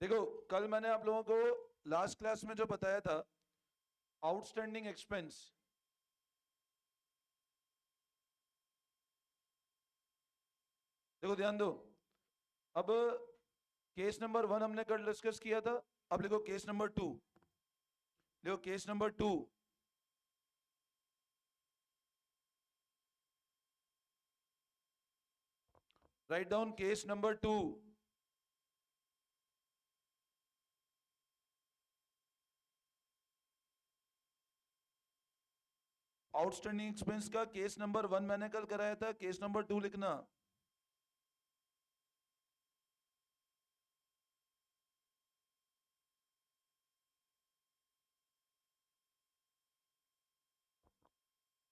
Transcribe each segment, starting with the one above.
देखो, कल मैंने आप लोगों को लास्ट क्लास में जो बताया था, आउटस्टैंडिंग एक्सपेंस। देखो ध्यान दो। अब केस नंबर 1 हमने कल डिस्कस किया था। अब लिखो केस नंबर 2। लिखो case number 2। Write down case number 2। Outstanding expense का केस नंबर 1 मैंने कल कराया था, केस नंबर 2 लिखना।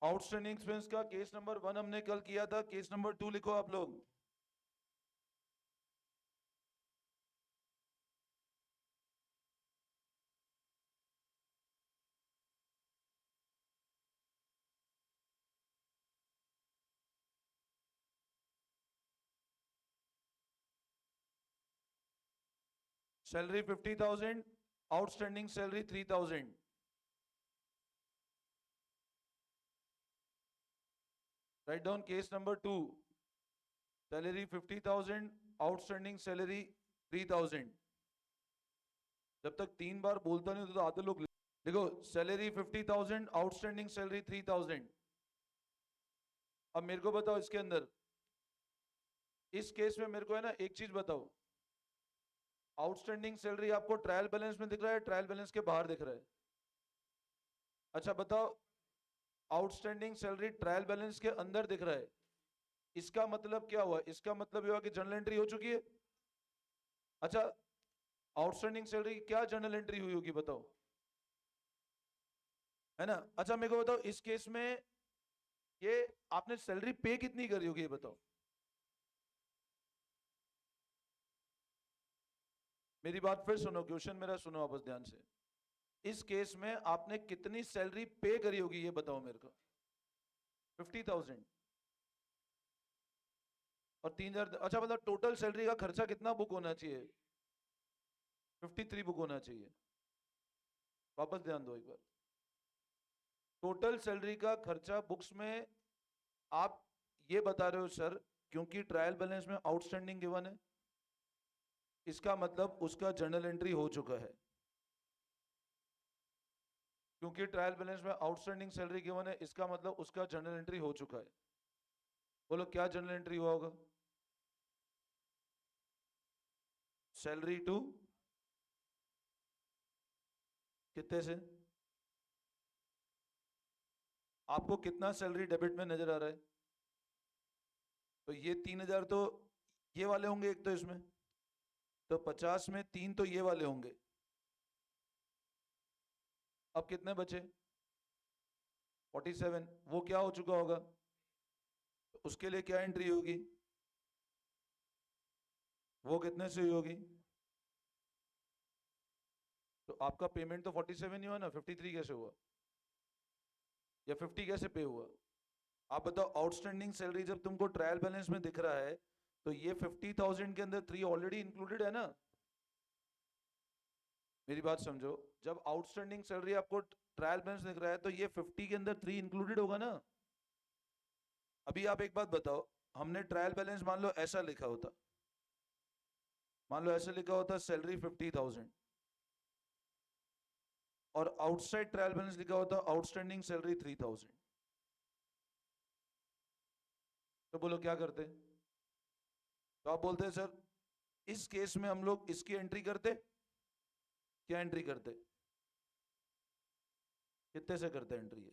आउटस्टैंडिंग एक्सपेंस का केस नंबर 1 हमने कल किया था, केस नंबर 2 लिखो आप लोग। Salary 50,000, outstanding salary 3,000। Write down case number 2। Salary 50,000, outstanding salary 3,000। जब तक 3 बार बोलता नहीं तो आधे लोग देखो। Salary 50,000, outstanding salary 3,000। अब मेरे को बताओ, इसके अंदर इस केस में मेरे को है ना एक चीज बताओ। आउटस्टैंडिंग सैलरी आपको ट्रायल बैलेंस में दिख रहा है, ट्रायल बैलेंस के बाहर दिख रहा है? अच्छा बताओ, आउटस्टैंडिंग सैलरी ट्रायल बैलेंस के अंदर दिख रहा है। इसका मतलब क्या हुआ? इसका मतलब ये हुआ कि जर्नल एंट्री हो चुकी है। अच्छा, आउटस्टैंडिंग सैलरी की क्या जर्नल एंट्री हुई होगी बताओ? है ना? अच्छा मेरे को बताओ, इस केस में ये आपने सैलरी पे कितनी करी होगी ये बताओ। मेरी बात फिर सुनो, क्वेश्चन मेरा सुनो आपस ध्यान से। इस केस में आपने कितनी सैलरी पे करी होगी ये बताओ मेरे को। 50,000 और 3,000। अच्छा मतलब टोटल सैलरी का खर्चा कितना बुक होना चाहिए? 53 बुक होना चाहिए। वापस ध्यान दो एक बार। टोटल सैलरी का खर्चा बुक्स में आप ये बता रहे हो सर, क्योंकि ट्रायल बैलेंस में आउटस्टैंडिंग गिवन है, इसका मतलब उसका जर्नल एंट्री हो चुका है। क्योंकि ट्रायल बैलेंस में आउटस्टैंडिंग सैलरी गिवन है, इसका मतलब उसका जर्नल एंट्री हो चुका है। बोलो क्या जर्नल एंट्री हुआ होगा? सैलरी टू कितने से? आपको कितना सैलरी डेबिट में नजर आ रहा है? तो ये 3,000 तो ये वाले होंगे एक तो इसमें, तो 50 में 3 तो ये वाले होंगे। अब कितने बचे? 47। वो क्या हो चुका होगा? तो उसके लिए क्या एंट्री होगी? वो कितने से हुई होगी? तो आपका पेमेंट तो 47 ही हुआ ना, 53 कैसे हुआ? या 50 कैसे पे हुआ? आप बताओ, आउटस्टैंडिंग सैलरी जब तुमको ट्रायल बैलेंस में दिख रहा है, तो ये 50,000 के अंदर 3 ऑलरेडी इंक्लूडेड है ना? मेरी बात समझो। जब आउटस्टैंडिंग सैलरी आपको ट्रायल बैलेंस दिख रहा है, तो ये 50 के अंदर 3 इंक्लूडेड होगा ना? अभी आप एक बात बताओ, हमने ट्रायल बैलेंस मान लो ऐसा लिखा होता, मान लो ऐसे लिखा होता सैलरी 50,000, और आउटसाइड ट्रायल बैलेंस लिखा होता आउटस्टैंडिंग सैलरी 3,000। तो बोलो क्या करते? तो आप बोलते हैं सर, इस केस में हम लोग इसकी एंट्री करते। क्या एंट्री करते? कितने से करते एंट्री है?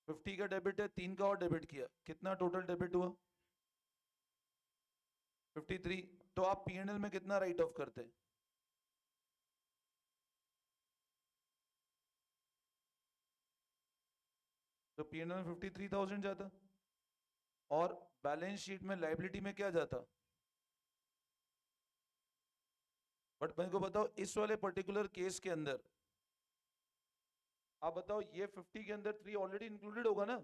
50 का डेबिट है, 3 का और डेबिट किया, कितना टोटल डेबिट हुआ? 53। तो आप पीएनएल में कितना राइट ऑफ करते? तो पीएनएल में 53,000 जाता, और बैलेंस शीट में लाइबिलिटी में क्या जाता? बट मेरे को बताओ, इस वाले पर्टिकुलर केस के अंदर आप बताओ, ये 50 के अंदर 3 ऑलरेडी इंक्लूडेड होगा ना?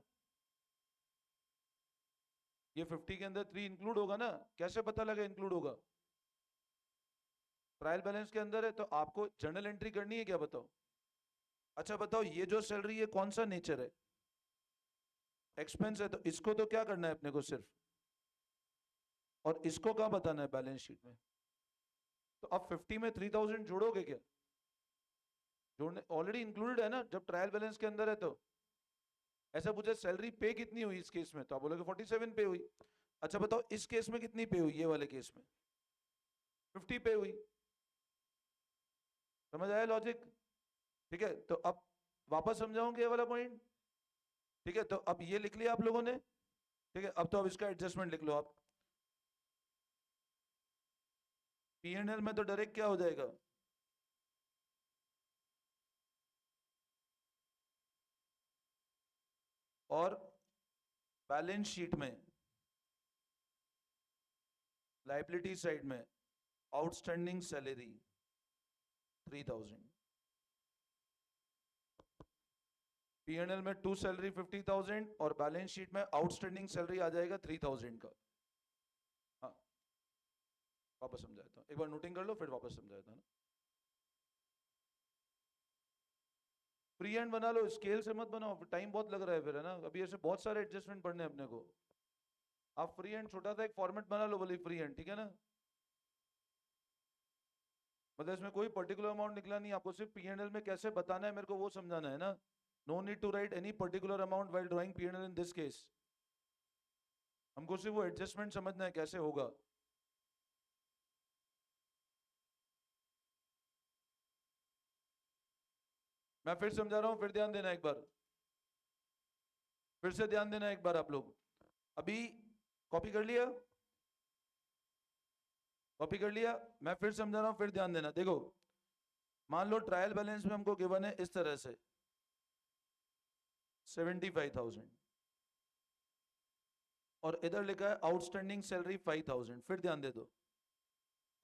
ये 50 के अंदर 3 इंक्लूड होगा ना? कैसे पता लगा इंक्लूड होगा? ट्रायल बैलेंस के अंदर है तो आपको जर्नल एंट्री करनी है क्या, बताओ। अच्छा बताओ, ये जो सैलरी है कौन सा नेचर है, एक्सपेंस है, तो इसको तो क्या करना है अपने को सिर्फ, और इसको कहाँ बताना है बैलेंस शीट में। तो अब 50 में 3000 जोड़ोगे क्या, जोड़ने ऑलरेडी इंक्लूडेड है ना जब ट्रायल बैलेंस के अंदर है। तो ऐसा पूछे सैलरी पे कितनी हुई इस केस में, तो आप बोलोगे 47 पे हुई। अच्छा बताओ इस केस में कितनी पे हुई, ये वाले केस में 50 पे हुई। समझ आया लॉजिक, ठीक है। तो अब वापस समझाऊंगे ये वाला पॉइंट, ठीक है। तो अब ये लिख लिया आप लोगों ने, ठीक है। अब तो अब इसका एडजस्टमेंट लिख लो आप। P&L में तो डायरेक्ट क्या हो जाएगा, और बैलेंस शीट में लाइबिलिटी साइड में आउटस्टैंडिंग सैलरी 3000, P&L में टू सैलरी 50,000 और बैलेंस शीट में आउटस्टैंडिंग सैलरी आ जाएगा 3000 का। हाँ वापस समझाता हूँ, एक बार नोटिंग कर लो फिर वापस समझाता हूँ। फ्री हैंड बना लो, स्केल से मत बनाओ, टाइम बहुत लग रहा है फिर, है ना। अभी ऐसे बहुत सारे एडजस्टमेंट पढ़ने हैं अपने को। आप फ्री हैंड छोटा सा एक फॉर्मेट बना लो, बोले फ्री हैंड, ठीक है ना। मतलब इसमें कोई पर्टिकुलर अमाउंट निकला नहीं, आपको सिर्फ P&L में कैसे बताना है मेरे को वो समझाना है ना। No need to write any particular amount while drawing P&L in this case. हमको सिर्फ वो एडजस्टमेंट समझना है कैसे होगा। मैं फिर समझा रहा हूँ, फिर ध्यान देना एक बार, फिर से ध्यान देना एक बार आप लोग। अभी कॉपी कर लिया, कॉपी कर लिया। मैं फिर समझा रहा हूँ, फिर ध्यान देना। देखो मान लो ट्रायल बैलेंस में हमको गिवन है इस तरह से 75,000, और इधर लिखा है आउटस्टैंडिंग सैलरी 5,000। फिर ध्यान दे दो,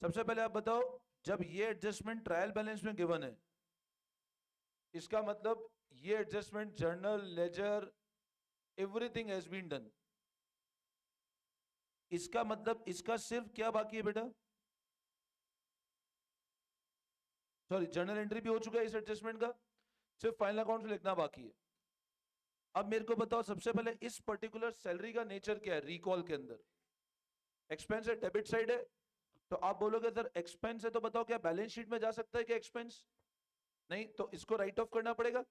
सबसे पहले आप बताओ जब ये एडजस्टमेंट ट्रायल बैलेंस में गिवन है, इसका मतलब ये adjustment journal ledger everything has been done. इसका मतलब इसका सिर्फ क्या बाकी है बेटा, सॉरी जर्नल एंट्री भी हो चुका है इस एडजस्टमेंट का, सिर्फ फाइनल अकाउंट लिखना बाकी है। अब मेरे को बताओ सबसे पहले इस पर्टिकुलर सैलरी का नेचर क्या है, रिकॉल के अंदर एक्सपेंस है, डेबिट साइड है। तो आप बोलोगे सर एक्सपेंस है, तो बताओ क्या बैलेंस शीट में जा सकता है क्या एक्सपेंस, नहीं, तो इसको राइट ऑफ करना पड़ेगा।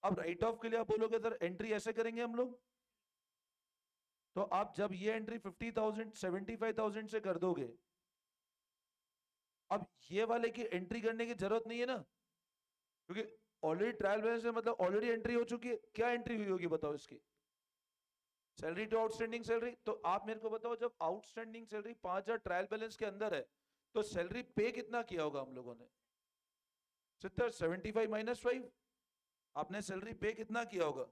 अब राइट ऑफ के लिए आप बोलोगे सर एंट्री ऐसे करेंगे हम लोग, तो आप जब ये एंट्री 50,000 75,000 से कर दोगे, अब ये वाले की एंट्री करने की जरूरत नहीं है ना, क्योंकि ऑलरेडी ट्रायल बैलेंस में मतलब ऑलरेडी एंट्री हो चुकी है। क्या एंट्री हुई होगी बताओ इसकी, सैलरी टू आउटस्टैंडिंग सैलरी। तो आप मेरे को बताओ जब आउटस्टैंडिंग सैलरी 5,000 ट्रायल बैलेंस के अंदर है, तो सैलरी पे कितना किया होगा हम लोगों ने, 70, 75 माइनस 5, आपने सैलरी पे कितना किया होगा,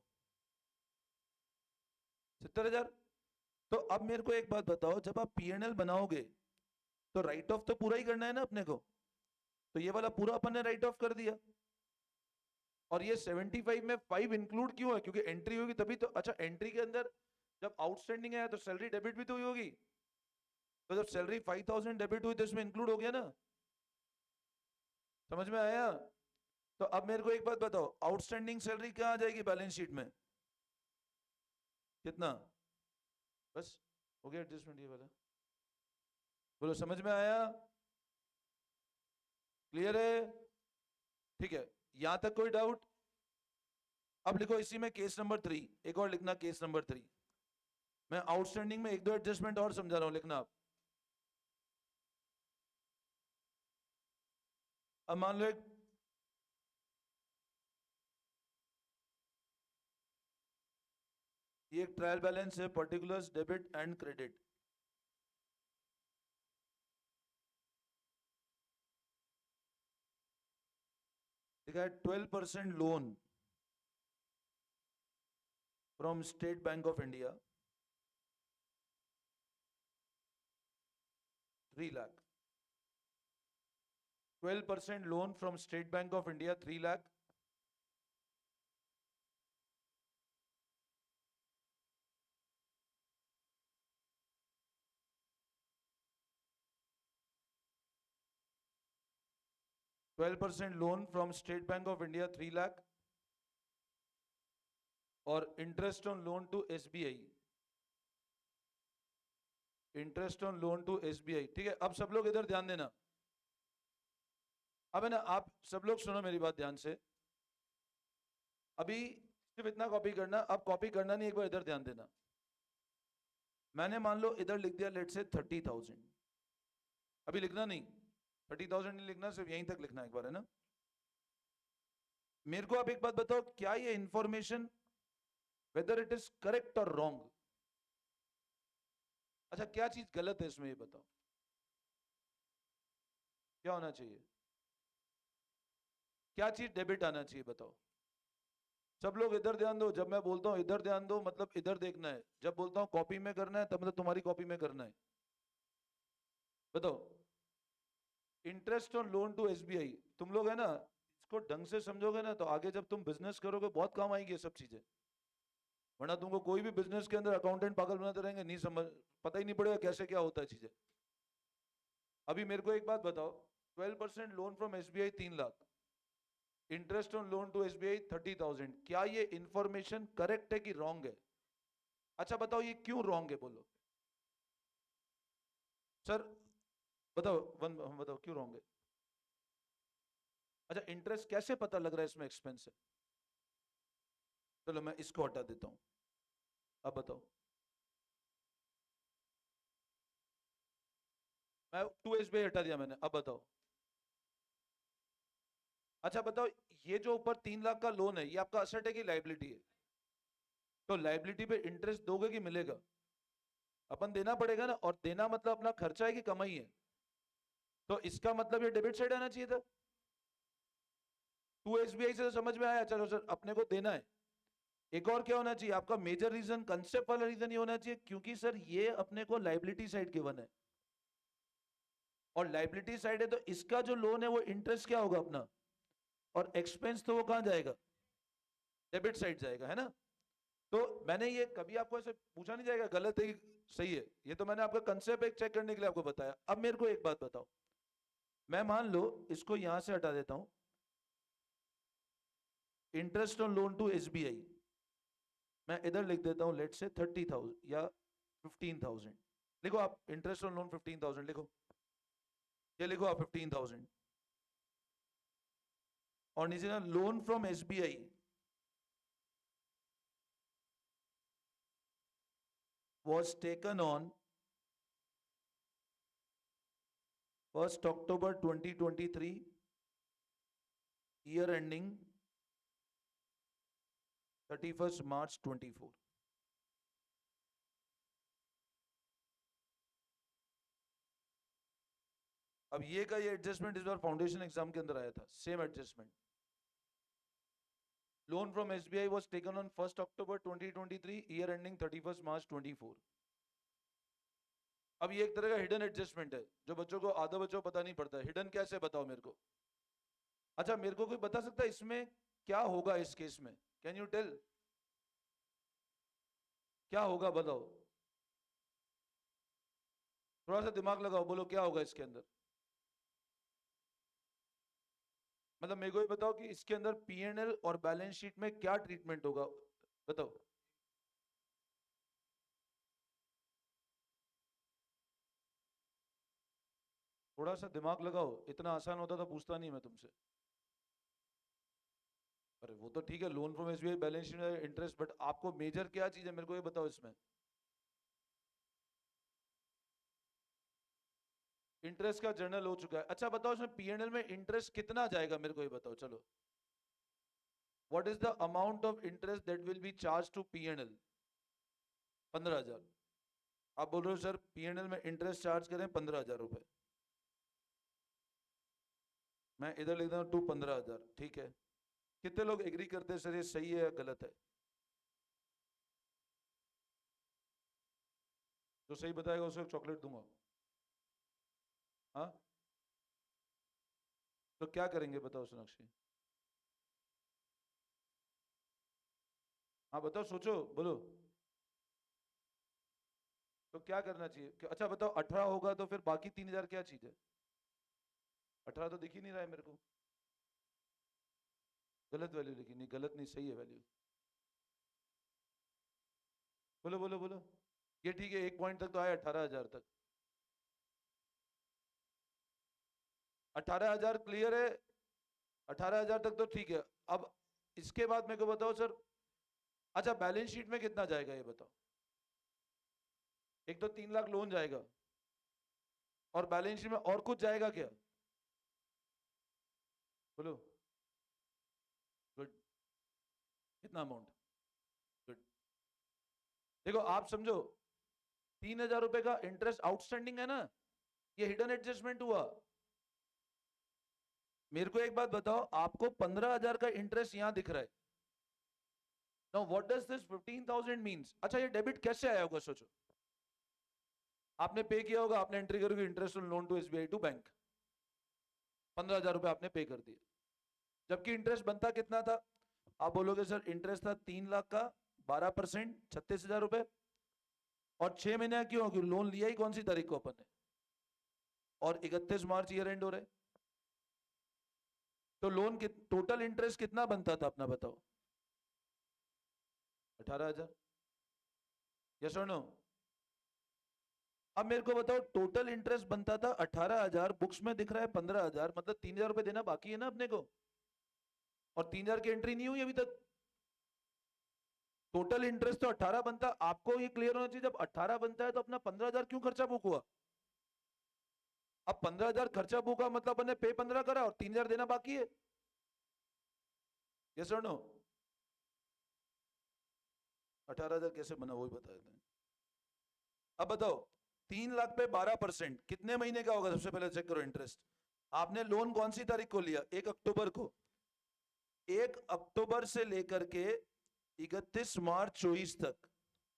70,000। तो अब मेरे को एक बात बताओ, जब आप P&L बनाओगे तो राइट ऑफ तो पूरा ही करना है ना अपने को, तो ये वाला पूरा अपन ने राइट ऑफ कर दिया। और ये 75 में 5 इंक्लूड क्यों है, क्योंकि एंट्री होगी तभी तो। अच्छा एंट्री के अंदर जब आउटस्टैंडिंग है तो सैलरी डेबिट भी तो हुई होगी, तो जब सैलरी 5,000 डेबिट हुई तो इसमें इंक्लूड हो गया ना। समझ में आया। तो अब मेरे को एक बात बताओ, आउटस्टैंडिंग सैलरी क्या आ जाएगी बैलेंस शीट में, कितना, बस हो गया एडजस्टमेंट ये वाला। बोलो समझ में आया, क्लियर है, ठीक है। यहां तक कोई डाउट। अब लिखो इसी में केस नंबर 3, एक और लिखना केस नंबर 3। मैं आउटस्टैंडिंग में एक दो एडजस्टमेंट और समझा रहा हूं, लिखना आप। अब मान लो ये एक ट्रायल बैलेंस है, पर्टिकुलर्स डेबिट एंड क्रेडिट। ठीक है, 12% loan from State Bank of India 3 lakh, 12% loan from State Bank of India 3 lakh, 12% loan from State Bank of India 3 lakh और interest on loan to SBI, interest on loan to SBI. ठीक है, अब सब लोग इधर ध्यान देना। अब है ना, आप सब लोग सुनो मेरी बात ध्यान से। अभी सिर्फ इतना कॉपी करना, अब कॉपी करना नहीं, एक बार इधर ध्यान देना। मैंने मान लो इधर लिख दिया लेट से 30,000, अभी लिखना नहीं, 30,000 नहीं लिखना, सिर्फ यहीं तक लिखना एक बार, है ना। मेरे को आप एक बात बताओ, क्या ये information whether it is correct और रॉन्ग? अच्छा, क्या चीज गलत है इसमें, ये बताओ, क्या होना चाहिए? क्या चीज डेबिट आना चाहिए, बताओ। सब लोग इधर ध्यान दो, जब मैं बोलता हूं इधर ध्यान दो मतलब इधर देखना है, जब बोलता हूं कॉपी में करना है तब मतलब तुम्हारी कॉपी में करना है। बताओ, interest on loan to SBI, तुम लोग है ना, इसको ढंग से समझोगे ना तो आगे जब तुम बिजनेस करोगे बहुत काम आएगी ये सब चीजें। वरना तुमको कोई भी बिजनेस के अंदर अकाउंटेंट पागल बनाते रहेंगे, नहीं समझ, पता ही नहीं पड़ेगा कैसे क्या होता है चीजें। अभी मेरे को एक बात बताओ, 12% loan from SBI 3 lakh, interest on loan to SBI 30,000, क्या ये इंफॉर्मेशन करेक्ट है कि रॉन्ग है? अच्छा बताओ, ये क्यों रॉन्ग है, बोलो सर, बताओ बताओ क्यों रॉन्ग है? अच्छा, इंटरेस्ट कैसे पता लग रहा है इसमें एक्सपेंस है? चलो मैं इसको हटा देता हूं, अब बताओ। मैं 2 SBI हटा दिया मैंने, अब बताओ। अच्छा बताओ, ये जो ऊपर 3 लाख का लोन है ये आपका असेट है कि लाइबिलिटी है? तो लाइबिलिटी पे इंटरेस्ट दोगे कि मिलेगा? अपन देना पड़ेगा ना, और देना मतलब अपना खर्चा है कि कमाई है? तो इसका मतलब ये डेबिट साइड आना चाहिए था। 2 SBI से तो समझ में आया, चलो सर अपने को देना है। एक और क्या होना चाहिए आपका मेजर रीजन, कंसेप्ट वाला रीजन ये होना चाहिए क्योंकि सर ये अपने को लाइबिलिटी साइड गिवन है, और लाइबिलिटी साइड है तो इसका जो लोन है वो इंटरेस्ट क्या होगा अपना, और एक्सपेंस तो वो कहां जाएगा, डेबिट साइड जाएगा, है ना। तो मैंने ये कभी आपको ऐसे पूछा नहीं जाएगा गलत है कि सही है, ये तो मैंने आपका कंसेप्ट एक चेक करने के लिए आपको बताया। अब मेरे को एक बात बताओ, मैं मान लो इसको यहां से हटा देता हूं, interest on loan to SBI, मैं इधर लिख देता हूं लेट से 30,000 या 15,000, लिखो आप इंटरेस्ट ऑन लोन 15,000 लिखो, ये लिखो आप 15,000, और नीचे ना loan from SBI was taken on 1st October 2023, year ending 31st March 24। अब ये का ये एडजस्टमेंट इस बार फाउंडेशन एग्जाम के अंदर आया था, same adjustment. Loan from SBI was taken on 1st October 2023, year ending 31st March 24। अब ये एक तरह का हिडन एडजस्टमेंट है जो बच्चों को, आधा बच्चों को पता नहीं पड़ता है। हिडन कैसे, बताओ मेरे को। अच्छा मेरे को कोई बता सकता है इसमें क्या होगा इस केस में, कैन यू टेल, क्या होगा बताओ, थोड़ा सा दिमाग लगाओ, बोलो क्या होगा इसके अंदर। मतलब मेरे को ये बताओ कि इसके अंदर पीएनएल और बैलेंस शीट में क्या ट्रीटमेंट होगा, बताओ। थोड़ा सा दिमाग लगाओ, इतना आसान होता तो पूछता नहीं मैं तुमसे। अरे वो तो ठीक है, loan from SBI balance sheet में इंटरेस्ट, बट आपको मेजर क्या चीज है मेरे को ये बताओ इसमें। इंटरेस्ट का जर्नल हो चुका है, अच्छा बताओ इसमें पीएनएल में इंटरेस्ट कितना जाएगा, मेरे को ये बताओ चलो। What is the amount of interest that will be charge to PNL? 15,000। आप बोल रहे हो सर पीएनएल में इंटरेस्ट चार्ज करें 15,000 रुपए, मैं इधर लिखता हूँ टू 15,000, ठीक है। कितने लोग एग्री करते हैं सर ये सही है या गलत है? जो सही बताएगा उसे चॉकलेट दूंगा। हाँ, तो क्या करेंगे बताओ सोनाक्षी? हाँ बताओ, सोचो, बोलो। तो क्या करना चाहिए अच्छा बताओ, 18 होगा तो फिर बाकी 3,000 क्या चीज है? 18 तो दिख ही नहीं रहा है मेरे को। गलत वैल्यू लिखी, नहीं गलत नहीं, सही है वैल्यू। बोलो बोलो बोलो। ये ठीक है, 1 पॉइंट तक तो आया, 18,000 तक। 18,000 क्लियर है। 18,000 तक तो ठीक है। अब इसके बाद मेरे को बताओ सर, अच्छा बैलेंस शीट में कितना जाएगा ये बताओ। एक तो 3 लाख लोन जाएगा, और बैलेंस शीट में और कुछ जाएगा क्या? बोलो। गुड। कितना अमाउंट? गुड। देखो आप समझो, 3,000 रुपए का इंटरेस्ट आउटस्टैंडिंग है ना, ये हिडन एडजस्टमेंट हुआ। मेरे को एक बात बताओ, आपको 15,000 का इंटरेस्ट यहां दिख रहा है। Now what does this 15,000 means? अच्छा ये डेबिट कैसे आया होगा सोचो। आपने पे किया होगा, आपने एंट्री करोगे interest on loan to SBI to bank, 15,000 रुपए आपने पे कर दिए। जबकि इंटरेस्ट बनता कितना था? आप बोलोगे सर इंटरेस्ट था 3 लाख का, 12%, 36,000 रुपए। और 6 महीने क्यों? क्योंकि लोन लिया ही कौन सी तारीख को अपन ने, और 31 मार्च ईयर एंड हो रहे। तो लोन के टोटल इंटरेस्ट कितना बनता था अपना बताओ? 18,000। यस और नो? अब मेरे को बताओ, टोटल इंटरेस्ट बनता था 18,000, बुक्स में दिख रहा है 15,000, मतलब 3,000 रुपए देना बाकी है ना अपने को, और 3,000 की एंट्री नहीं हुई अभी तक। टोटल इंटरेस्ट तो 18 बनता, आपको ये क्लियर होना चाहिए। जब 18 बनता है तो अपना 15,000 क्यों खर्चा बुक हुआ? अब 15,000 खर्चा बुक हुआ मतलब अपने पे 15 करा और 3,000 देना बाकी है। यस और नो? 18,000 कैसे बना वही बता देते हैं। अब बताओ, 3 लाख पे 12% कितने महीने का होगा? सबसे पहले चेक करो इंटरेस्ट। आपने लोन कौन सी तारीख को लिया? 1 अक्टूबर को। 1 अक्टूबर से लेकर के 31 मार्च 24 तक,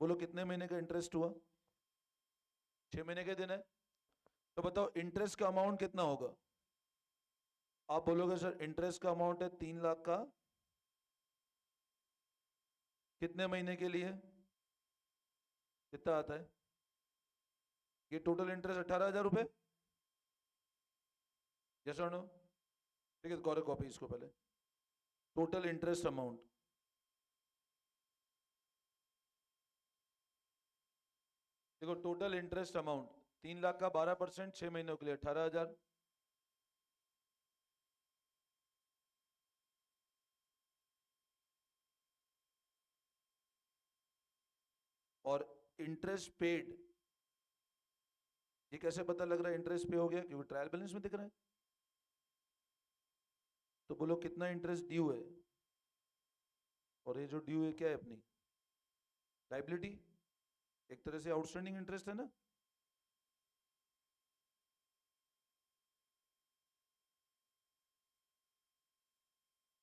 बोलो कितने महीने का इंटरेस्ट हुआ? 6 महीने के दिन है। तो बताओ इंटरेस्ट का अमाउंट कितना होगा? आप बोलोगे सर इंटरेस्ट का अमाउंट है 3 लाख का, कितने महीने के लिए? कितना आता है? ये टोटल इंटरेस्ट 18,000 रुपए। यस और नो? ठीक है, कॉरे कॉपी इसको पहले। टोटल इंटरेस्ट अमाउंट, देखो टोटल इंटरेस्ट अमाउंट 3 लाख का 12%, 6 महीनों के लिए 18,000। और इंटरेस्ट पेड, ये कैसे पता लग रहा है इंटरेस्ट पे हो गया? क्योंकि ट्रायल बैलेंस में दिख रहा है। तो बोलो कितना इंटरेस्ट ड्यू है? और ये जो ड्यू है क्या है अपनी? लाइबिलिटी, एक तरह से आउटस्टैंडिंग इंटरेस्ट है ना।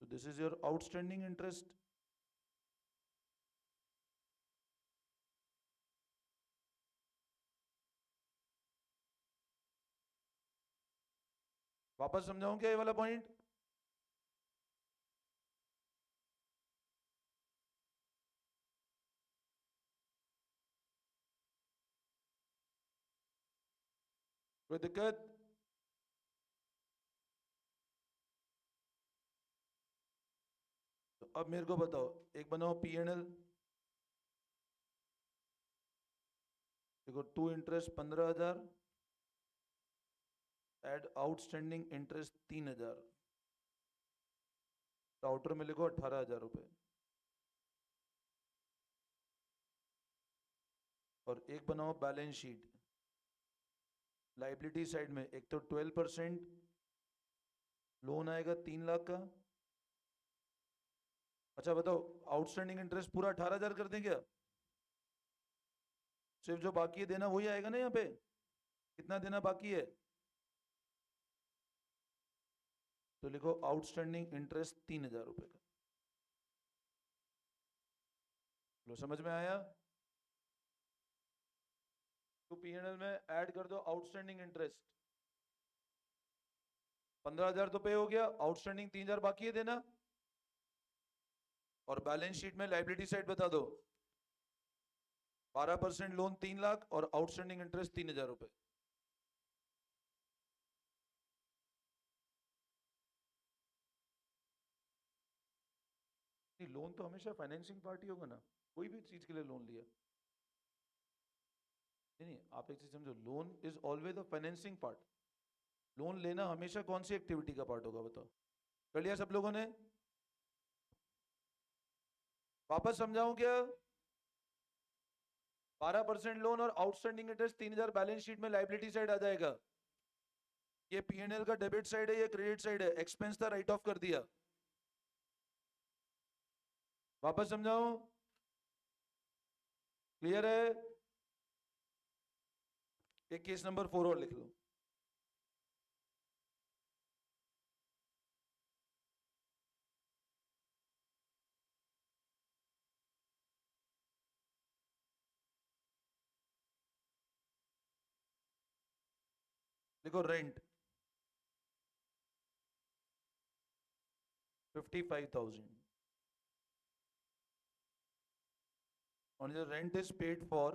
तो this is your outstanding interest. वापस समझाऊं क्या ये वाला पॉइंट? कोई दिक्कत? तो अब मेरे को बताओ, एक बनाओ पीएनएल। देखो to interest 15,000, add outstanding interest 3,000, तो आउटर में लिखो 18,000 रुपए। और एक बनाओ बैलेंस शीट। लाइबिलिटी साइड में एक तो 12% लोन आएगा 3 लाख का। अच्छा बताओ, आउटस्टैंडिंग इंटरेस्ट पूरा 18,000 कर दें क्या? सिर्फ जो बाकी है देना वही आएगा ना यहाँ पे। कितना देना बाकी है? तो लिखो आउटस्टैंडिंग इंटरेस्ट 3,000 रुपए का। लो समझ में आया? तो पीएनएल में ऐड कर दो आउटस्टैंडिंग इंटरेस्ट। 15,000 तो पे हो गया, आउटस्टैंडिंग 3,000 बाकी है देना। और बैलेंस शीट में लाइबिलिटी साइड बता दो, 12% लोन 3 लाख और आउटस्टैंडिंग इंटरेस्ट 3,000 रुपए। क्योंकि लोन तो हमेशा फाइनेंसिंग पार्टी होगा ना, कोई भी चीज के लिए लोन लिया। नहीं नहीं, आप एक चीज समझो, loan is always the financing part. Loan लेना हमेशा कौन सी एक्टिविटी का पार्ट होगा बताओ? कर लिया सब लोगों ने? वापस समझाऊं क्या? 12% लोन और आउटस्टैंडिंग इंटरेस्ट 3,000 बैलेंस शीट में लाइबिलिटी साइड आ जाएगा। ये पीएनएल का डेबिट साइड है, ये क्रेडिट साइड है, एक्सपेंस था राइट ऑफ कर दिया। वापस समझाऊं? क्लियर है? एक केस नंबर 4 और लिख लो। देखो, रेंट 55,000 और the rent is paid for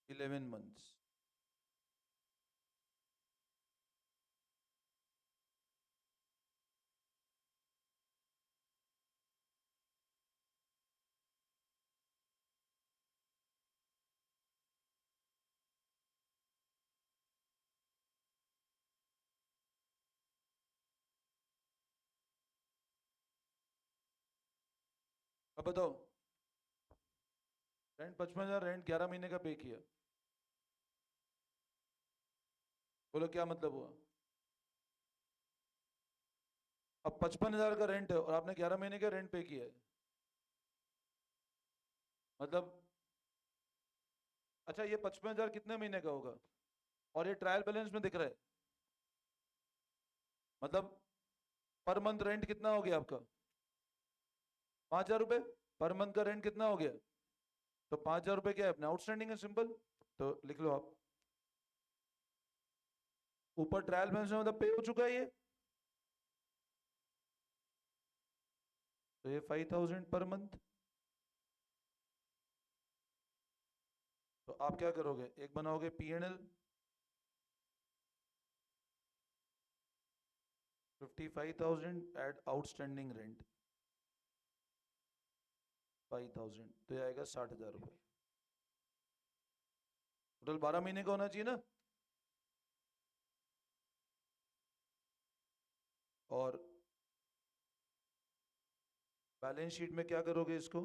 11 months। अब बताओ, रेंट 55,000, रेंट 11 महीने का पे किया। बोलो क्या मतलब हुआ? अब 55,000 का रेंट है और आपने 11 महीने का रेंट पे किया है, मतलब अच्छा, ये 55,000 कितने महीने का होगा? और ये ट्रायल बैलेंस में दिख रहा है, मतलब पर मंथ रेंट कितना हो गया आपका? 5,000 रुपए। पर मंथ का रेंट कितना हो गया? तो 5,000 रुपए क्या है अपने आउटस्टैंडिंग है, सिंपल। तो लिख लो आप, ऊपर ट्रायल बैलेंस में मतलब पे हो चुका है ये, तो ये 5,000 पर मंथ। तो आप क्या करोगे, एक बनाओगे पीएनएल 55,000 एट आउटस्टैंडिंग रेंट 5,000, तो ये आएगा 60,000 रुपए। टोटल 12 महीने का होना चाहिए ना। और बैलेंस शीट में क्या करोगे इसको?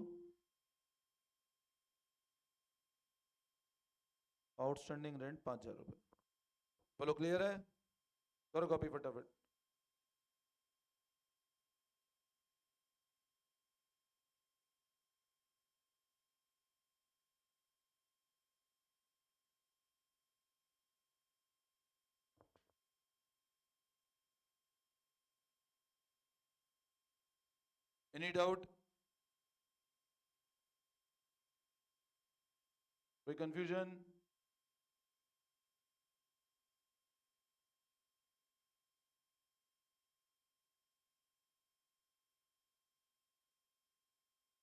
आउटस्टैंडिंग रेंट 5,000 रुपए। बोलो क्लियर है? करो कॉपी फटाफट। Any doubt? कोई कंफ्यूजन?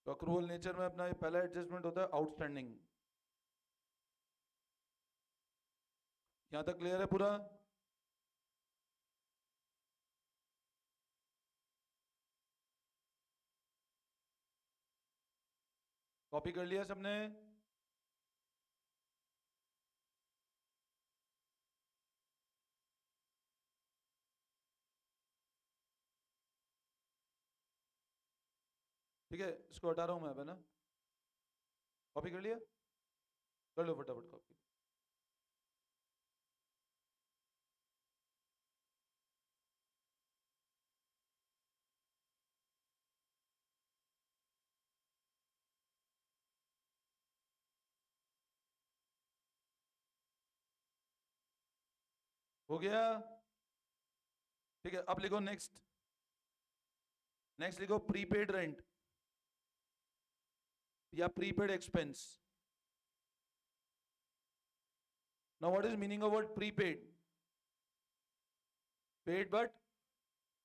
तो अक्रूवल नेचर में अपना ये पहला एडजस्टमेंट होता है आउटस्टैंडिंग। यहां तक क्लियर है पूरा? कॉपी कर लिया सबने? ठीक है, इसको हटा रहा हूं मैं अब, है ना? कॉपी कर लिया? कर लो फटाफट कॉपी। हो गया? ठीक है, अब लिखो नेक्स्ट। नेक्स्ट लिखो प्रीपेड रेंट या prepaid expense. Now what is meaning of word prepaid? Paid but,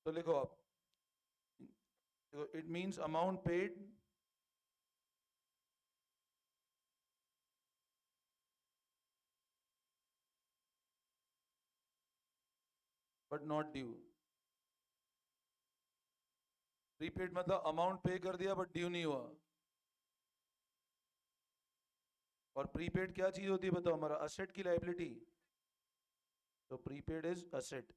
तो लिखो आप, it means amount paid but not due. Prepaid मतलब अमाउंट पे कर दिया बट ड्यू नहीं हुआ। और प्रीपेड क्या चीज होती है बताओ, हमारा असेट की लाइबिलिटी। तो प्रीपेड इज असेट।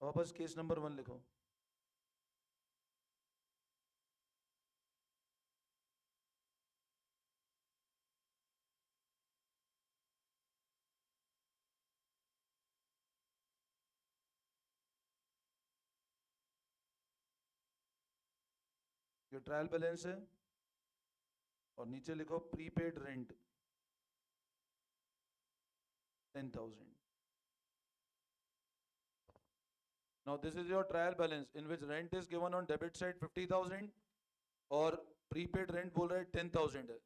वापस केस नंबर 1 लिखो। ये ट्रायल बैलेंस है और नीचे लिखो prepaid rent 10,000। Now this is your trial balance in which rent is given on debit side 50,000 और prepaid rent बोल रहा है 10,000 है।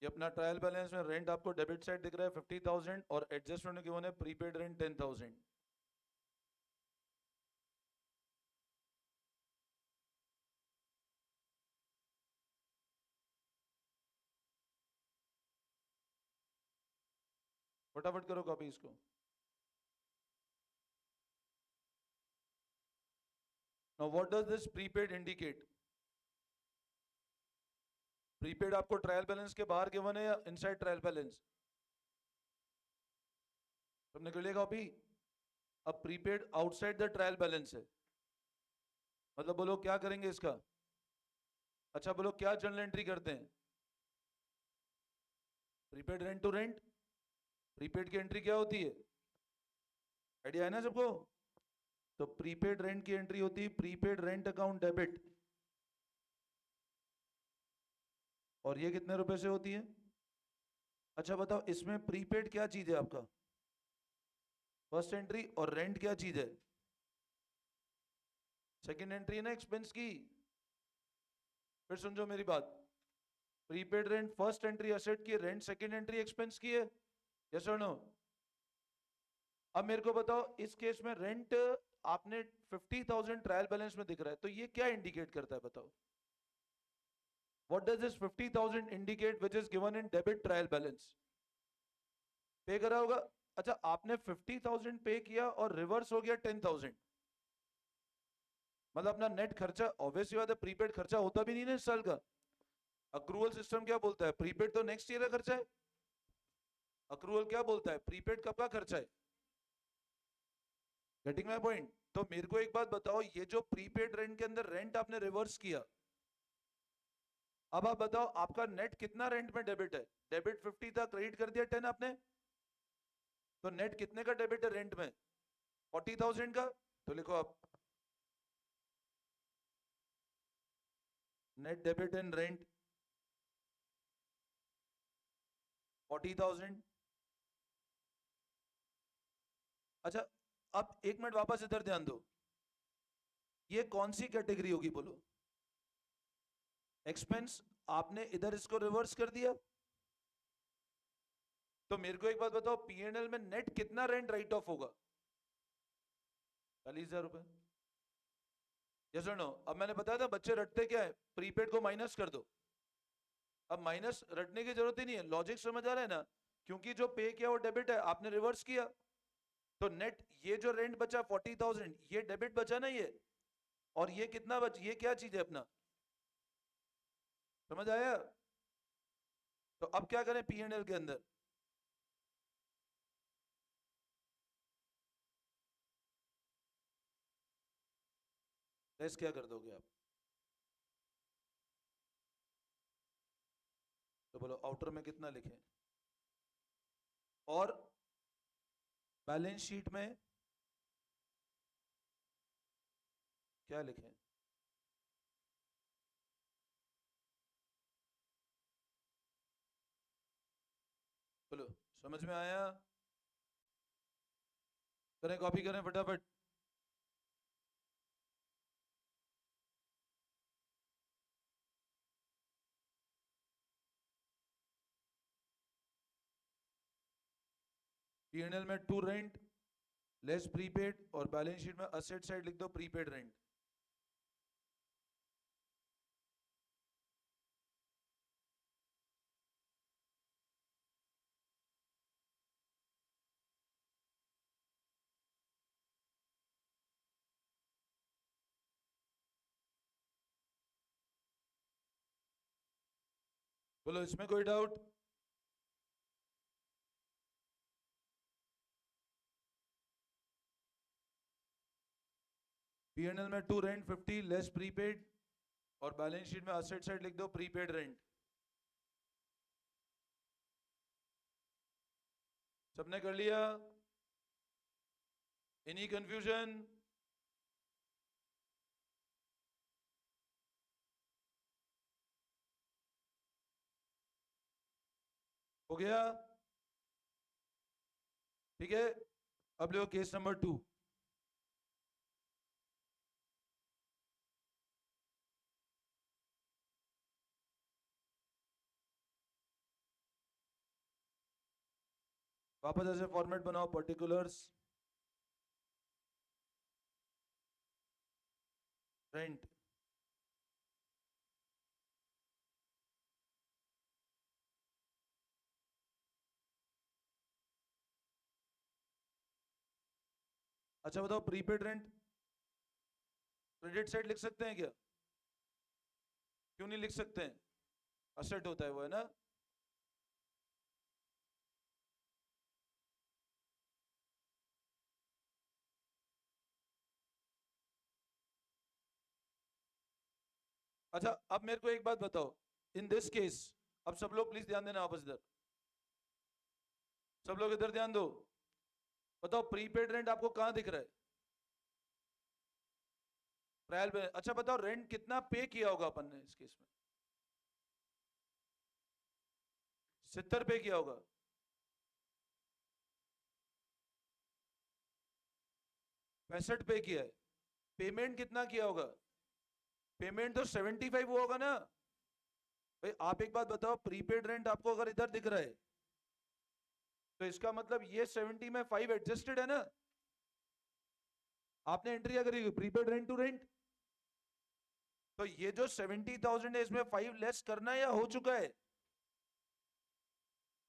ये अपना ट्रायल बैलेंस में रेंट आपको डेबिट साइड दिख रहा है 50,000 और एडजस्टमेंट गिवन है प्रीपेड रेंट 10,000। फटाफट करो कॉपी इसको। Now what does this prepaid indicate? Prepaid आपको ट्रायल बैलेंस के बाहर गिवन है या इनसाइड ट्रायल बैलेंस? तुमने कर लिया कॉपी। अब prepaid outside the trial balance है, मतलब बोलो क्या करेंगे इसका। अच्छा बोलो क्या जर्नल एंट्री करते हैं? Prepaid rent to rent. Prepaid की एंट्री क्या होती है? आइडिया है ना सबको? तो प्रीपेड रेंट की एंट्री होती है प्रीपेड रेंट अकाउंट डेबिट। और ये कितने रुपए से होती है? अच्छा बताओ इसमें प्रीपेड क्या चीज है आपका? First entry. और रेंट क्या चीज है? सेकंड एंट्री है ना एक्सपेंस की। फिर समझो मेरी बात, prepaid rent first entry asset की, रेंट सेकंड एंट्री एक्सपेंस की है। यस और नो? अब मेरे को बताओ इस केस में रेंट आपने 50,000 ट्रायल बैलेंस में दिख रहा है, तो ये क्या इंडिकेट करता है बताओ? What does this 50,000 indicate which is given in debit trial balance? पे करा होगा। अच्छा आपने 50,000 पे किया और रिवर्स हो गया 10,000, मतलब अपना नेट खर्चा ऑब्वियसली बात है, प्रीपेड खर्चा होता भी नहीं ना इस साल का। अक्रूवल सिस्टम क्या बोलता है? प्रीपेड तो नेक्स्ट ईयर का खर्चा है। अक्रूवल क्या बोलता है? प्रीपेड कब का खर्चा है। Getting my point? तो मेरे को एक बात बताओ, ये जो प्रीपेड रेंट के अंदर रेंट आपने रिवर्स किया, अब आप बताओ आपका नेट कितना रेंट में डेबिट है? डेबिट 50 था, क्रेडिट कर दिया 10 आपने, तो नेट कितने का डेबिट है रेंट में? 40,000 का। तो लिखो आप नेट डेबिट इन रेंट 40,000। अच्छा अब एक मिनट वापस इधर ध्यान दो, ये कौन सी कैटेगरी होगी बोलो? एक्सपेंस। आपने इधर इसको रिवर्स कर दिया, तो मेरे को एक बात बताओ पीएनएल में नेट कितना रेंट राइट ऑफ होगा? 40,000 रुपए। यस और नो? अब मैंने बताया था बच्चे रटते क्या है, प्रीपेड को माइनस कर दो। अब माइनस रटने की जरूरत ही नहीं है, लॉजिक समझ आ रहा है ना? क्योंकि जो पे किया वो डेबिट है, आपने रिवर्स किया, तो नेट ये जो रेंट बचा 40,000 ये डेबिट बचा ना ये। और ये कितना बच, ये क्या चीज है अपना? समझ आया? तो अब क्या करें पीएनएल के अंदर? लेस क्या कर दोगे आप? तो बोलो आउटर में कितना लिखें? और बैलेंस शीट में क्या लिखें? बोलो समझ में आया? करें कॉपी करें फटाफट। पीएनएल में टू रेंट लेस प्रीपेड और बैलेंस शीट में असेट साइड लिख दो प्रीपेड रेंट। बोलो, इसमें कोई डाउट? पीएनएल में टू रेंट 50 लेस प्रीपेड, और बैलेंस शीट में असेट साइड लिख दो प्रीपेड रेंट। सबने कर लिया? Any confusion? हो गया? ठीक है, अब लो केस नंबर 2। वापस ऐसे फॉर्मेट बनाओ, पर्टिकुलर्स, रेंट। अच्छा बताओ, प्रीपेड रेंट क्रेडिट साइड लिख सकते हैं क्या? क्यों नहीं लिख सकते हैं? असेट होता है वो, है ना? अच्छा, अब मेरे को एक बात बताओ, इन दिस केस, अब सब लोग प्लीज ध्यान देना, वापस इधर, सब लोग इधर ध्यान दो। बताओ, प्रीपेड रेंट आपको कहां दिख रहा है? ट्रायल में। अच्छा बताओ, रेंट कितना पे किया होगा अपन ने इस केस में? 70 पे किया होगा। पैंसठ पे किया है। पेमेंट कितना किया होगा? पेमेंट तो 75 हुआ होगा ना? भाई आप एक बात बताओ, प्रीपेड रेंट आपको अगर इधर दिख रहा है, तो इसका मतलब ये 70 में 5 एडजस्टेड है ना? आपने एंट्री क्या करी, प्रीपेड रेंट टू रेंट, तो ये जो 70,000 है इसमें 5 लेस करना है या हो चुका है?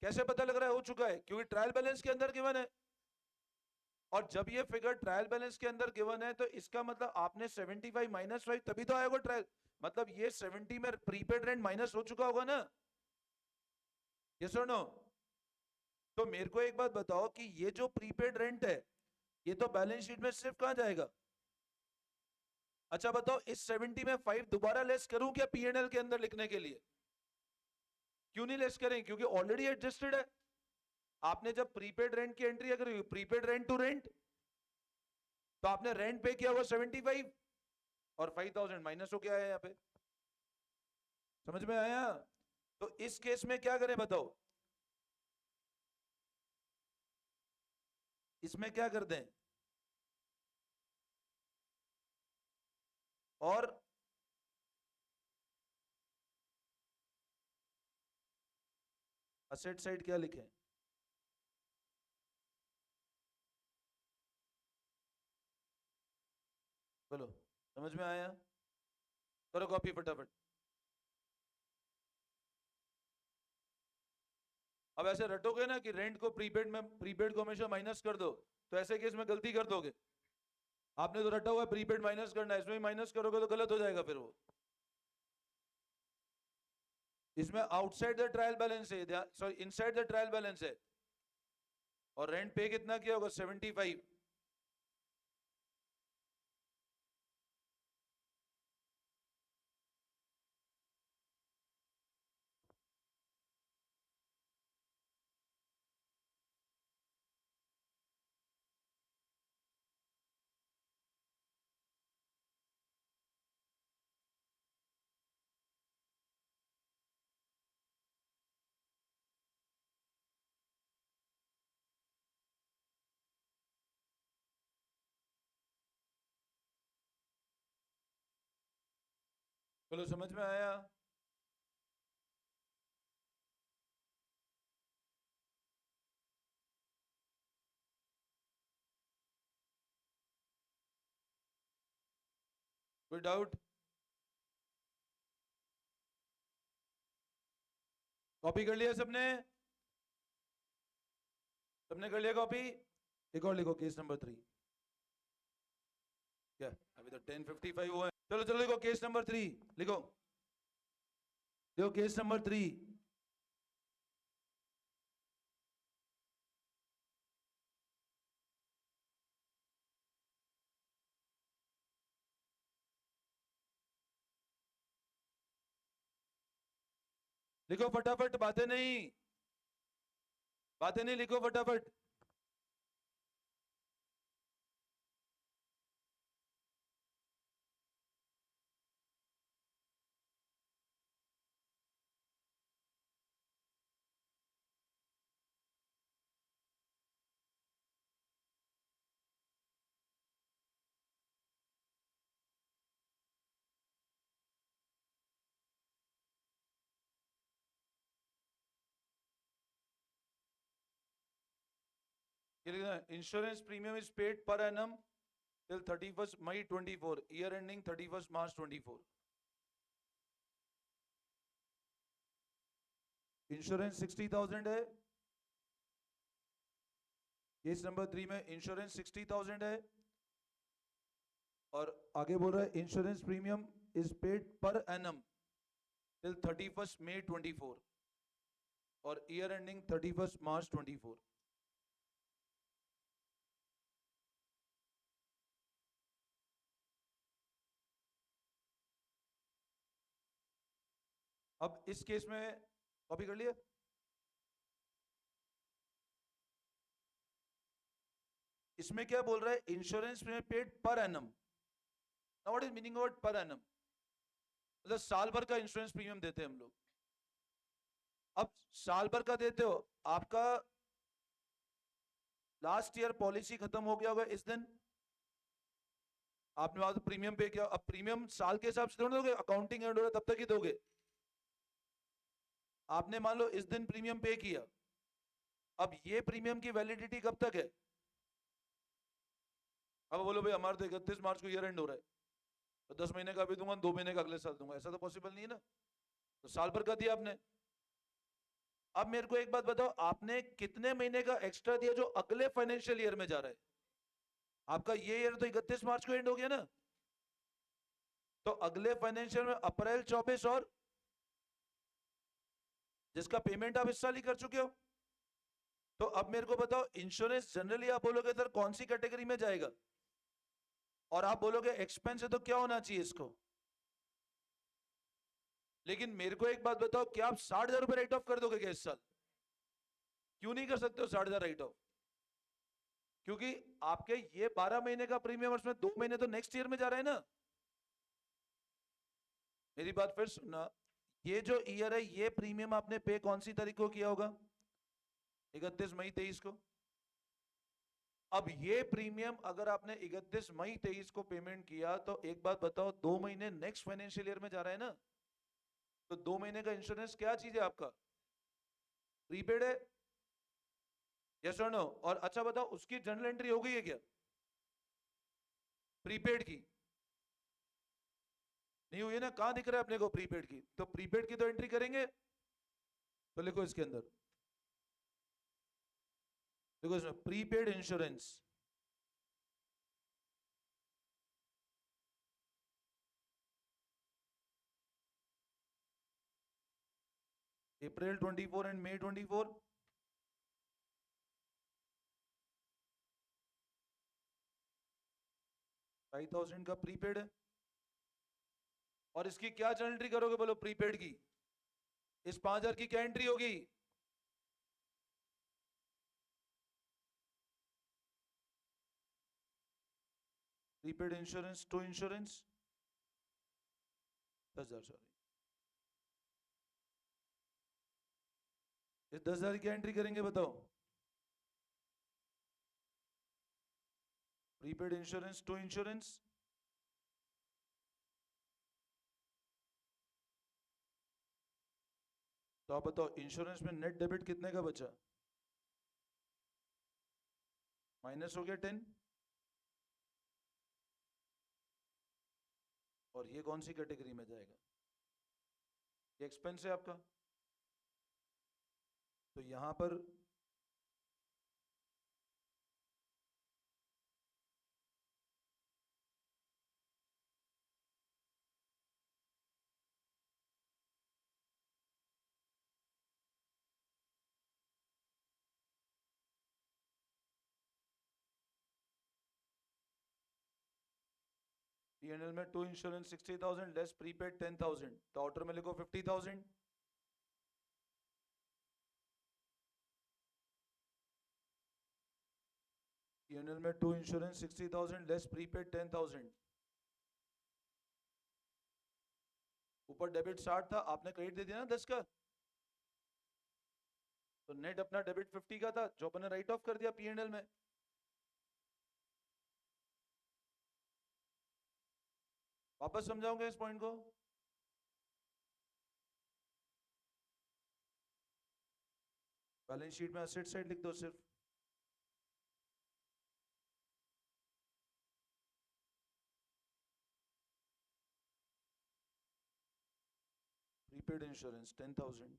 कैसे पता लग रहा है हो चुका है? क्योंकि ट्रायल बैलेंस के अंदर गिवन है, और जब ये फिगर ट्रायल बैलेंस के अंदर गिवन है तो इसका मतलब आपने 75 माइनस 5 तभी तो आएगा ट्रायल, मतलब ये 70 में प्रीपेड रेंट माइनस हो चुका होगा ना? यस और नो? तो मेरे को एक बात बताओ कि ये जो प्रीपेड रेंट है, ये तो बैलेंस शीट में सिर्फ कहां जाएगा? अच्छा बताओ, इस 70 में 5 दोबारा लेस करूं क्या पीएनएल के अंदर लिखने के लिए? क्यों नहीं लेस करें? क्योंकि ऑलरेडी एडजस्टेड है। आपने जब प्रीपेड रेंट की एंट्री करी, प्रीपेड रेंट टू रेंट, तो आपने रेंट पे किया हुआ 75, और 5,000 माइनस हो गया है यहाँ पे। समझ में आया? तो इस केस में क्या करें बताओ, इसमें क्या कर दें? और असेट साइड क्या लिखें? बोलो, समझ में आया? करो कॉपी फटाफट। अब ऐसे रटोगे ना कि रेंट को प्रीपेड में, प्रीपेड को हमेशा माइनस कर दो, तो ऐसे केस में गलती कर दोगे। आपने तो रटा हुआ है प्रीपेड माइनस करना है, इसमें भी माइनस करोगे तो गलत हो जाएगा फिर वो। इसमें आउटसाइड द ट्रायल बैलेंस है, sorry inside the trial balance है, और रेंट पे कितना किया होगा? 75। बोलो, समझ में आया? कोई डाउट? कॉपी कर लिया सबने? सबने कर लिया कॉपी? एक और लिखो, केस नंबर 3। क्या अभी तो 10:55 हुआ है? चलो चलो लिखो केस नंबर 3, लिखो, लिखो केस नंबर 3। लिखो फटाफट, बातें नहीं लिखो फटाफट। Insurance premium is paid per annum till 31st May 24, year ending 31st March 24. Insurance 60,000 है। केस नंबर 3 में इंश्योरेंस 60,000 है और आगे बोल रहा है insurance premium is paid per annum till 31st May 24 और ईयर एंडिंग 31st March 24। अब इस केस में कॉपी कर लिया। इसमें क्या बोल रहा है, insurance premium paid per annum. Now what is meaning of per annum? मतलब साल भर का इंश्योरेंस प्रीमियम देते हैं हम लोग। अब साल भर का देते हो, आपका लास्ट ईयर पॉलिसी खत्म हो गया होगा इस दिन, आपने वहां प्रीमियम पे किया। अब प्रीमियम साल के हिसाब से थोड़ा दोगे, अकाउंटिंग एंड हो रहा तब तक ही दोगे। आपने मान लो इस दिन प्रीमियम पे किया, अब ये प्रीमियम की वैलिडिटी कब तक है? अब बोलो भाई हमारा तो 31 मार्च को ईयर एंड हो रहा है, तो 10 महीने का भी दूंगा, 2 महीने का अगले साल दूंगा, ऐसा तो पॉसिबल नहीं है ना। तो साल भर का दिया आपने। अब मेरे को एक बात बताओ, आपने कितने महीने का एक्स्ट्रा दिया जो अगले फाइनेंशियल ईयर में जा रहा है? आपका ये ईयर तो 31 मार्च को एंड हो गया ना, तो अगले फाइनेंशियल में अप्रैल 24 और जिसका पेमेंट आप इस साल ही कर चुके हो। तो अब मेरे को बताओ, इंश्योरेंस जनरली आप बोलोगे सर कौन सी कैटेगरी में जाएगा, और आप बोलोगे एक्सपेंस है तो क्या होना चाहिए इसको। लेकिन मेरे को एक बात बताओ, क्या आप 60,000 रुपए राइट ऑफ कर दोगे क्या इस साल? क्यों नहीं कर सकते हो 60,000 राइट ऑफ? क्योंकि आपके ये 12 महीने का प्रीमियम, उसमें 2 महीने तो नेक्स्ट ईयर में जा रहा है ना। मेरी बात फिर सुनना, ये जो ईयर है ये प्रीमियम आपने पे कौन सी तारीख को किया होगा? 31 मई 23 को। अब ये प्रीमियम अगर आपने 31 मई 23 को पेमेंट किया, तो एक बात बताओ, 2 महीने नेक्स्ट फाइनेंशियल ईयर में जा रहा है ना, तो 2 महीने का इंश्योरेंस क्या चीज है आपका? प्रीपेड है, यस और नो? और अच्छा बताओ, उसकी जर्नल एंट्री हो गई है क्या प्रीपेड की? नहीं हुई है ना। कहां दिख रहा है अपने को प्रीपेड की? तो प्रीपेड की तो एंट्री करेंगे। तो लिखो इसके अंदर, देखो इसमें प्रीपेड इंश्योरेंस, अप्रैल 24 एंड मई 24। 5,000 का प्रीपेड है। और इसकी क्या जर्नल एंट्री करोगे बोलो प्रीपेड की? इस 5,000 की क्या एंट्री होगी? Prepaid insurance to insurance 10,000, sorry, इस 10,000 की एंट्री करेंगे बताओ। प्रीपेड इंश्योरेंस टू इंश्योरेंस, तो आप बताओ इंश्योरेंस में नेट डेबिट कितने का बचा? माइनस हो गया 10। और ये कौन सी कैटेगरी में जाएगा? ये एक्सपेंस है आपका। तो यहां पर पीएनएल में टू इंश्योरेंस 60,000 लेस प्रीपेड 10,000, तो आउटर में लिखो 50,000। P&L में टू इंश्योरेंस 60,000 लेस प्रीपेड 10,000, ऊपर डेबिट 60 था, आपने क्रेडिट दे दिया ना 10 का, तो नेट अपना डेबिट 50 का था जो अपने राइट ऑफ कर दिया P&L में। वापस समझाऊंगा इस पॉइंट को। बैलेंस शीट में असेट साइड लिख दो सिर्फ, प्रीपेड इंश्योरेंस 10,000,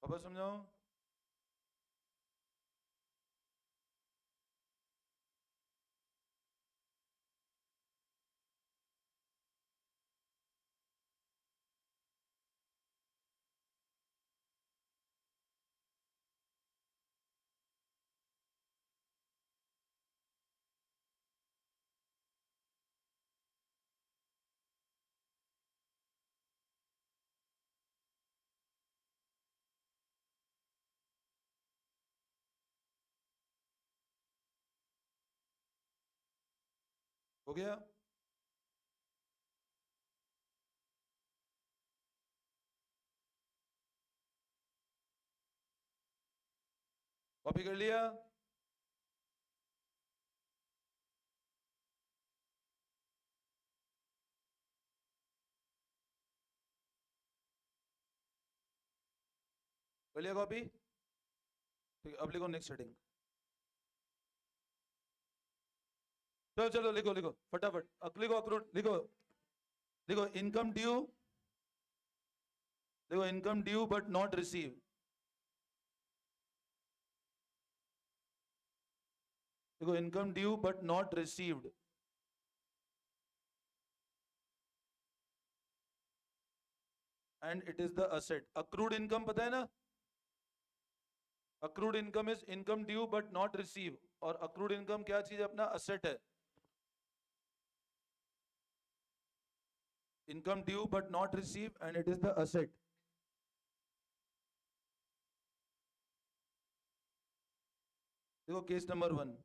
वापस समझाओ। हो गया? कॉपी कर लिया? कर लिया कॉपी? ठीक है, अब लिखो नेक्स्ट हेडिंग। चलो चलो लिखो लिखो फटाफट, लिखो अक्रूड, लिखो लिखो इनकम ड्यू, देखो income due but not receive, देखो income due but not received, and it is the asset. Accrued income पता है ना, accrued income is income due but not receive, और अक्रूड इनकम क्या चीज है? अपना असेट है। Income due but not receive and it is the asset. देखो केस नंबर 1,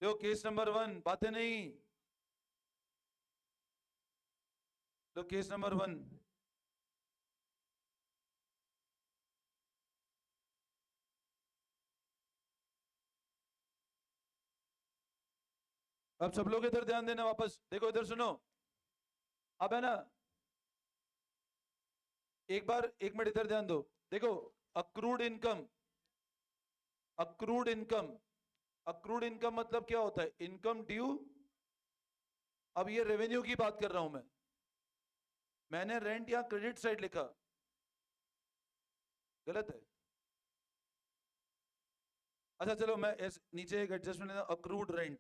देखो केस नंबर 1, बातें नहीं, तो केस नंबर 1, अब सब लोग इधर ध्यान देना, वापस देखो इधर सुनो। अब है ना, एक बार 1 मिनट इधर ध्यान दो। देखो accrued income, accrued income, accrued income मतलब क्या होता है? Income due. अब ये रेवेन्यू की बात कर रहा हूं मैं, मैंने रेंट या क्रेडिट साइड लिखा, गलत है। अच्छा चलो मैं नीचे एक एडजस्टमेंट लेता हूं, अक्रूड रेंट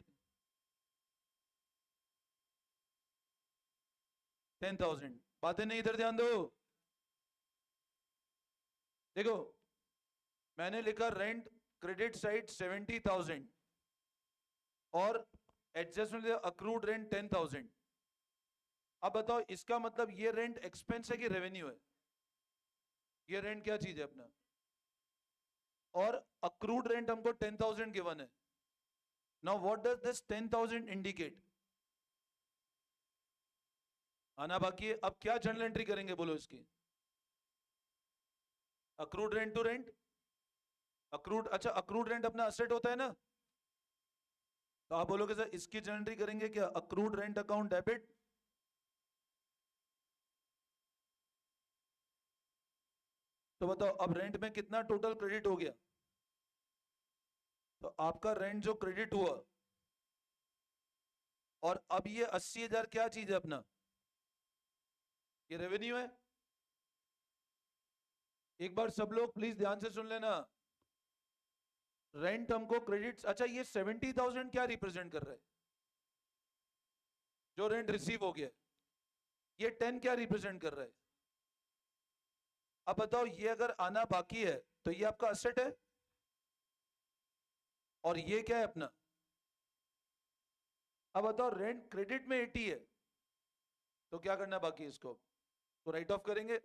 10,000, बातें नहीं, इधर ध्यान दो। देखो मैंने लिखा रेंट क्रेडिट साइड 70,000 और एडजस्टमेंट अक्रूड रेंट 10,000। अब बताओ इसका मतलब ये रेंट एक्सपेंस है कि रेवेन्यू है? ये रेंट क्या चीज है अपना? और अक्रूड रेंट हमको 10,000 गिवन है। Now what does this 10,000 indicate? आना बाकी है। अब क्या जर्नल एंट्री करेंगे बोलो इसकी? Accrued rent to rent, accrued, अच्छा अक्रूड रेंट अपना असेट होता है ना, तो आप बोलोगे सर इसकी जर्नल एंट्री करेंगे क्या? अक्रूड रेंट अकाउंट डेबिट, तो बताओ अब रेंट में कितना टोटल क्रेडिट हो गया? तो आपका रेंट जो क्रेडिट हुआ, और अब ये 80,000 क्या चीज है अपना? ये रेवेन्यू है। एक बार सब लोग प्लीज ध्यान से सुन लेना, रेंट हमको क्रेडिट्स, अच्छा ये 70,000 क्या रिप्रेजेंट कर रहा है? जो रेंट रिसीव हो गया, ये 10 क्या रिप्रेजेंट कर रहा है? अब बताओ, ये अगर आना बाकी है तो ये आपका असेट है, और ये क्या है अपना? अब बताओ, रेंट क्रेडिट में 80 है, तो क्या करना बाकी है इसको? तो राइट ऑफ करेंगे।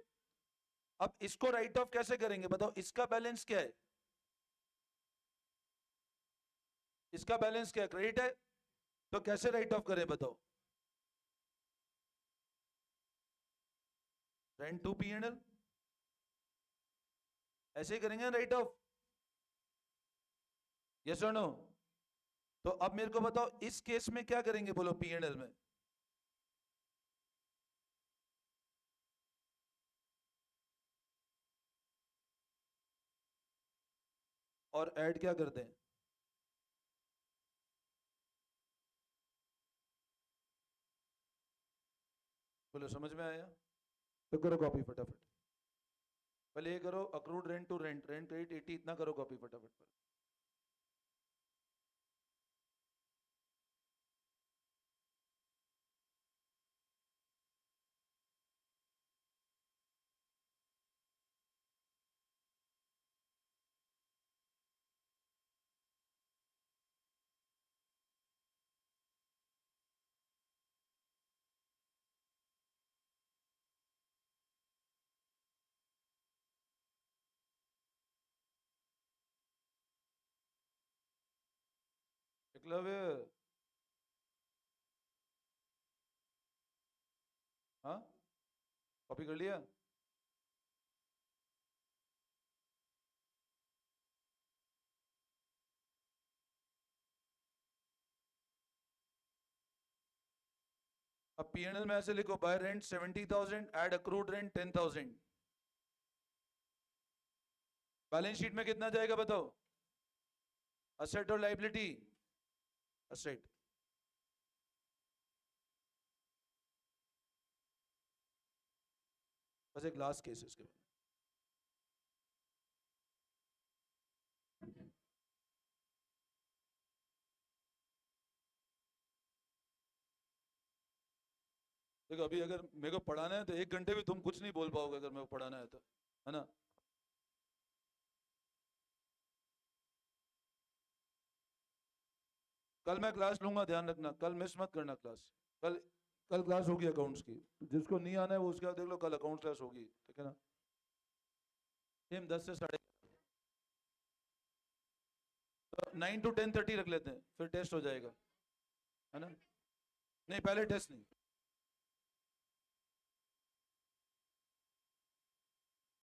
अब इसको राइट ऑफ कैसे करेंगे बताओ? इसका बैलेंस क्या है? इसका बैलेंस क्या है? क्रेडिट है, तो कैसे राइट ऑफ करें बताओ? रेंट टू P&L, ऐसे ही करेंगे राइट ऑफ। यस और नो? तो अब मेरे को बताओ, इस केस में क्या करेंगे बोलो P&L में? और ऐड क्या करते हैं? बोलो, समझ में आया? तो करो कॉपी फटाफट। पहले ये करो, accrued rent to rent, rent credit 80, इतना करो कॉपी फटाफट पर। एकलव्य, हाँ, कॉपी कर लिया? अब P&L में ऐसे लिखो, bye rent 70,000, add accrued rent 10,000। Balance sheet में कितना जाएगा बताओ? असेट और लाइबिलिटी? असेट। बस एक लास्ट केस है इसके बाद। देखो, अभी अगर मेरे को पढ़ाना है तो 1 घंटे भी तुम कुछ नहीं बोल पाओगे, अगर मेरे को पढ़ाना है तो, है ना? कल मैं क्लास लूंगा, ध्यान रखना, कल मिस मत करना क्लास। कल, कल क्लास होगी अकाउंट्स की, जिसको नहीं आना है वो उसके बाद देख लो, कल अकाउंट्स क्लास होगी, ठीक है ना? सेम 10 से 9 to 10:30 रख लेते हैं, फिर टेस्ट हो जाएगा, है ना? नहीं, पहले टेस्ट नहीं।